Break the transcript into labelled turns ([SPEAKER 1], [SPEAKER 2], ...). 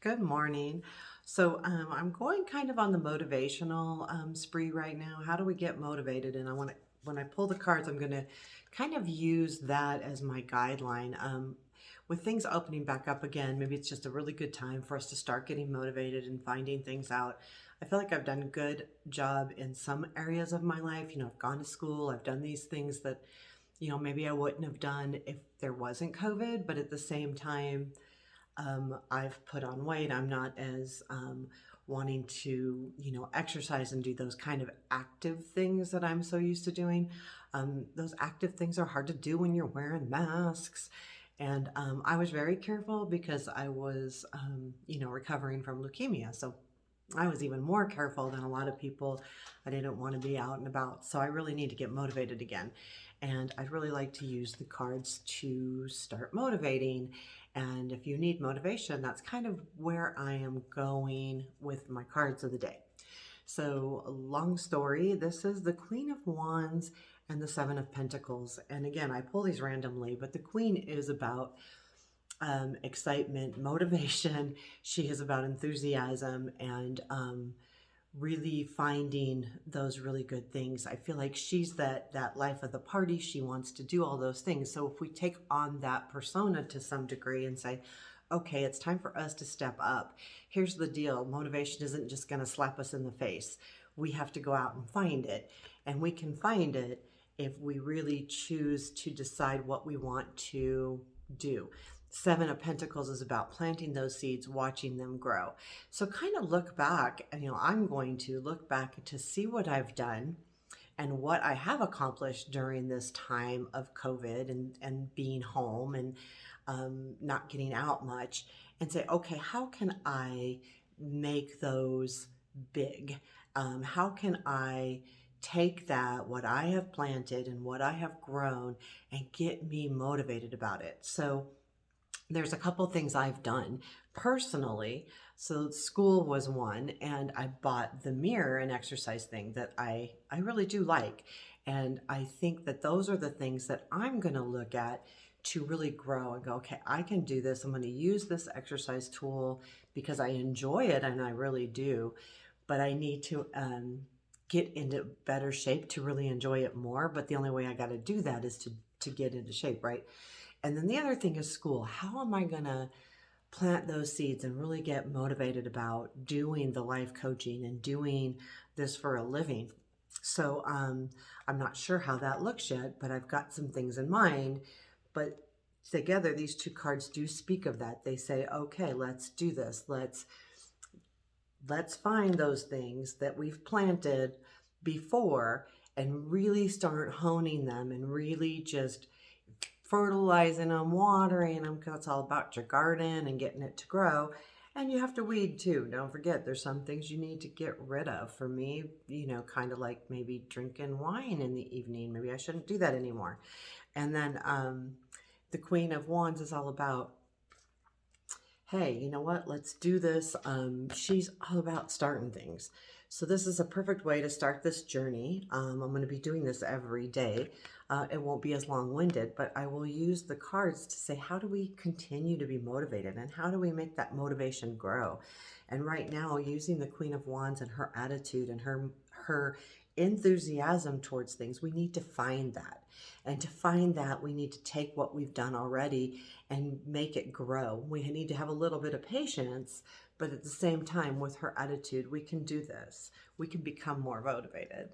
[SPEAKER 1] Good morning. I'm going kind of on the motivational spree right now. How do we get motivated? And I want to, when I pull the cards, I'm going to kind of use that as my guideline. With things opening back up again, maybe it's just a really good time for us to start getting motivated and finding things out. I feel like I've done a good job in some areas of my life. I've gone to school, I've done these things that, maybe I wouldn't have done if there wasn't COVID, but at the same time, I've put on weight. I'm not as wanting to, exercise and do those kind of active things that I'm so used to doing. Those active things are hard to do when you're wearing masks. And I was very careful because I was, recovering from leukemia. So I was even more careful than a lot of people. I didn't want to be out and about. So I really need to get motivated again. And I'd really like to use the cards to start motivating. And if you need motivation, that's kind of where I am going with my cards of the day. So, long story, this is the Queen of Wands and the Seven of Pentacles. And again, I pull these randomly, but the Queen is about excitement, motivation. She is about enthusiasm and really finding those really good things. I feel like she's that life of the party. She wants to do all those things. So if we take on that persona to some degree and say, okay, it's time for us to step up. Here's the deal. Motivation isn't just going to slap us in the face. We have to go out and find it. And we can find it if we really choose to decide what we want to do. Seven of Pentacles is about planting those seeds, watching them grow. So kind of look back, and I'm going to look back to see what I've done and what I have accomplished during this time of COVID and being home and not getting out much, and say, okay, how can I make those big? How can I take that, what I have planted and what I have grown, and get me motivated about it? So there's a couple things I've done personally. So school was one, and I bought the mirror and exercise thing that I really do like. And I think that those are the things that I'm going to look at to really grow and go, okay, I can do this. I'm going to use this exercise tool because I enjoy it, and I really do. But I need to get into better shape to really enjoy it more. But the only way I got to do that is to get into shape, right? And then the other thing is school. How am I going to plant those seeds and really get motivated about doing the life coaching and doing this for a living? So I'm not sure how that looks yet, but I've got some things in mind. But together, these two cards do speak of that. They say, okay, let's do this. Let's find those things that we've planted before and really start honing them and really just fertilizing them, watering them, because it's all about your garden and getting it to grow. And you have to weed too. Don't forget, there's some things you need to get rid of. For me, kind of like maybe drinking wine in the evening. Maybe I shouldn't do that anymore. And then the Queen of Wands is all about, hey, you know what? Let's do this. She's all about starting things. So this is a perfect way to start this journey. I'm going to be doing this every day. It won't be as long-winded, but I will use the cards to say, how do we continue to be motivated and how do we make that motivation grow? And right now, using the Queen of Wands and her attitude and her enthusiasm towards things, we need to find that. And to find that, we need to take what we've done already and make it grow. We need to have a little bit of patience, but at the same time, with her attitude, we can do this. We can become more motivated.